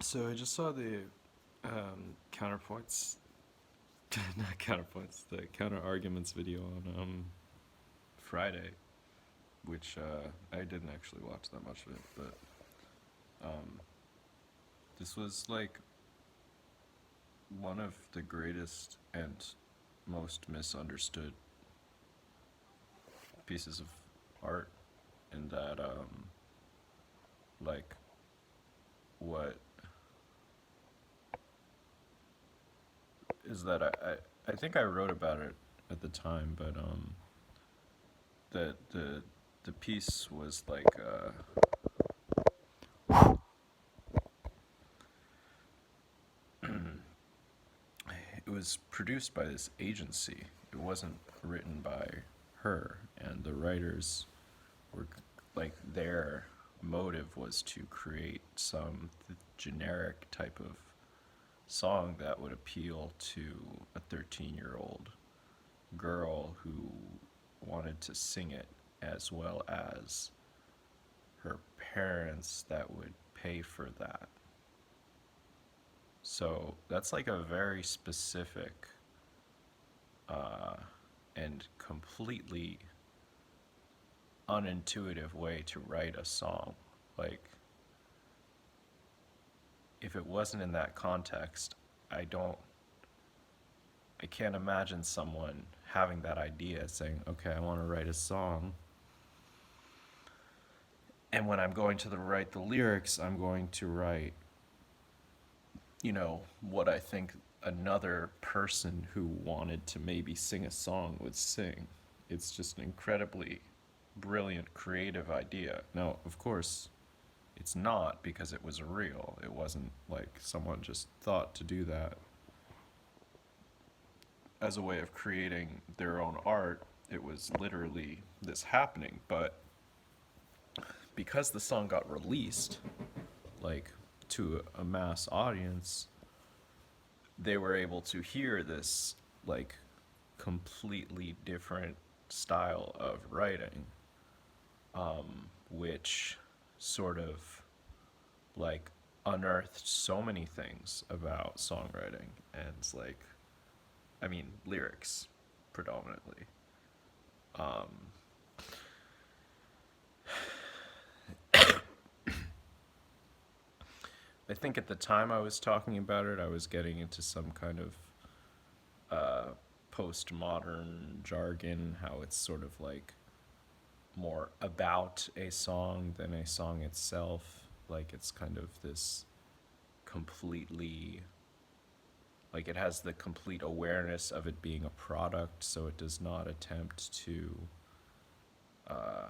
So I just saw the counterpoints, not counterpoints, the counter arguments video on Friday, which I didn't actually watch that much of it, but um, this was like one of the greatest and most misunderstood pieces of art in that like what is that I think I wrote about it at the time, but the piece was like it was produced by this agency. It wasn't written by her, and the writers were like their motive was to create some generic type of song that would appeal to a 13-year-old girl who wanted to sing it, as well as her parents that would pay for that. So that's like a very specific uh, and completely unintuitive way to write a song. Like, if it wasn't in that context, I don't, I can't imagine someone having that idea saying, okay, I want to write a song. And when I'm going to write the lyrics, I'm going to write, what I think another person who wanted to maybe sing a song would sing. It's just an incredibly brilliant, creative idea. Now, of course, it's not because it was real. It wasn't like someone just thought to do that as a way of creating their own art. It was literally this happening. But because the song got released, like to a mass audience, they were able to hear this like completely different style of writing, which sort of like unearthed so many things about songwriting and like, I mean, lyrics predominantly. Um, I think at the time I was talking about it, I was getting into some kind of postmodern jargon, how it's sort of like more about a song than a song itself. Like it's kind of this completely, like it has the complete awareness of it being a product, so it does not attempt to uh,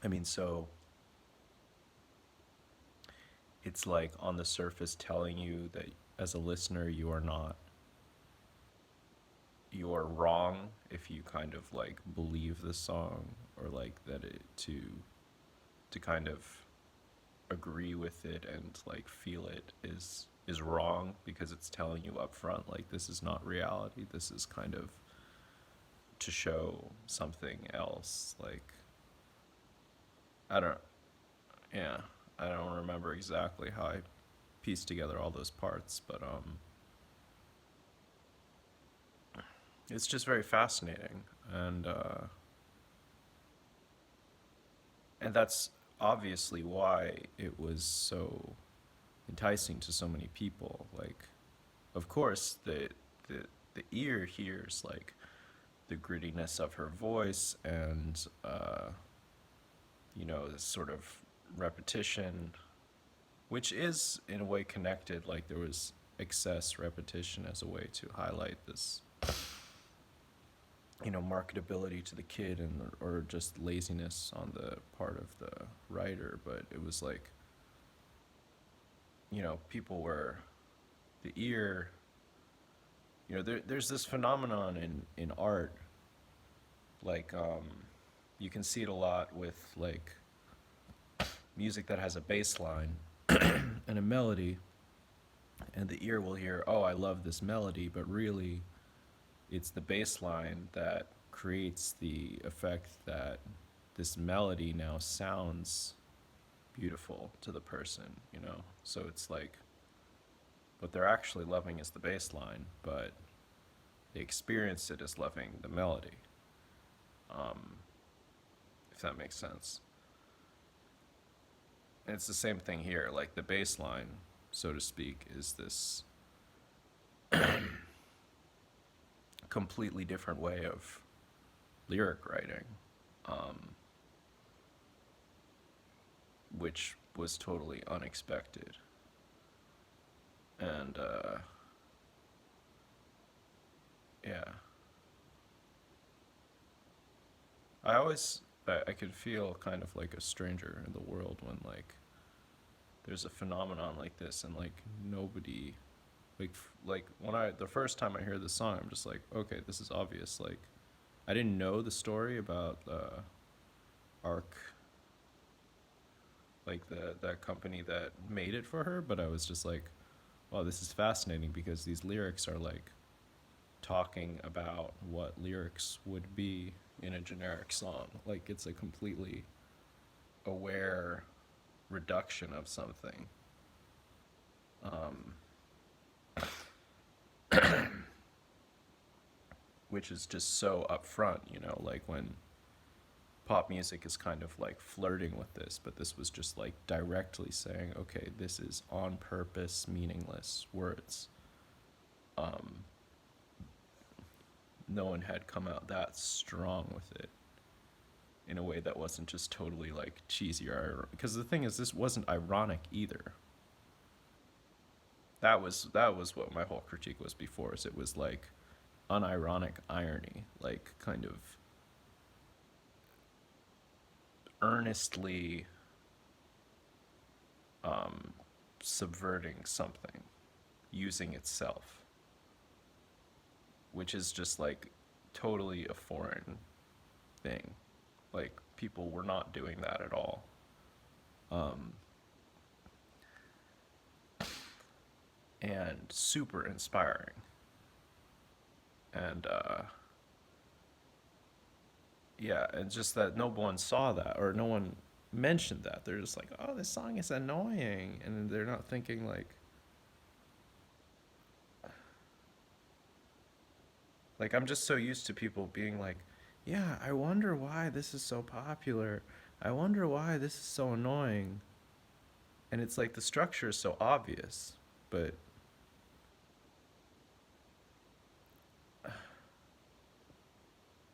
I mean, so it's like on the surface telling you that as a listener you are wrong if you kind of like believe the song, or like that it to kind of agree with it and like feel it is wrong because it's telling you up front like this is not reality. This is kind of to show something else. Like I don't yeah, I don't remember exactly how I pieced together all those parts, but it's just very fascinating, and that's obviously why it was so enticing to so many people. Like, of course, the the ear hears like the grittiness of her voice and this sort of repetition, which is in a way connected. Like there was excess repetition as a way to highlight this marketability to the kid, and or just laziness on the part of the writer. But it was like people were the ear. There's this phenomenon in art, like you can see it a lot with like music that has a bass line and a melody, and the ear will hear, oh, I love this melody, but really it's the bass line that creates the effect that this melody now sounds beautiful to the person, you know? So it's like what they're actually loving is the bass line, but they experience it as loving the melody, if that makes sense. And it's the same thing here. Like the bass line, so to speak, is this completely different way of lyric writing, which was totally unexpected. And yeah, I could feel kind of like a stranger in the world when like there's a phenomenon like this and like nobody like when I the first time I hear this song I'm just like, okay, this is obvious. Like I didn't know the story about Arc, like that company that made it for her, but I was just like, wow, this is fascinating because these lyrics are like talking about what lyrics would be in a generic song. Like it's a completely aware reduction of something. Um, which is just so upfront, you know, like when pop music is kind of like flirting with this, but this was just like directly saying, okay, this is on purpose meaningless words. Um, no one had come out that strong with it in a way that wasn't just totally like cheesy or because the thing is this wasn't ironic either. That was what my whole critique was before, is it was like unironic irony, like kind of earnestly um, subverting something using itself, which is just like totally a foreign thing. Like people were not doing that at all. Um, and super inspiring. And yeah, and just that no one saw that or no one mentioned that. They're just like, oh, this song is annoying. And they're not thinking like I'm just so used to people being like, yeah, I wonder why this is so popular. I wonder why this is so annoying. And it's like the structure is so obvious, but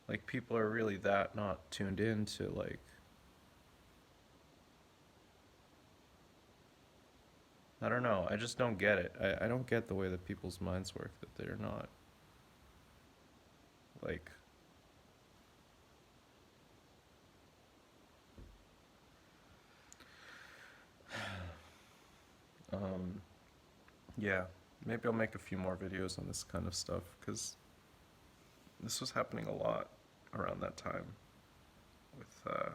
like people are really that not tuned in to like I don't know. I just don't get it. I don't get the way that people's minds work, that they're not like um yeah, maybe I'll make a few more videos on this kind of stuff because this was happening a lot around that time with I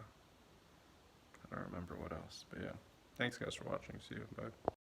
don't remember what else, but yeah. Thanks guys for watching. See you. Bye.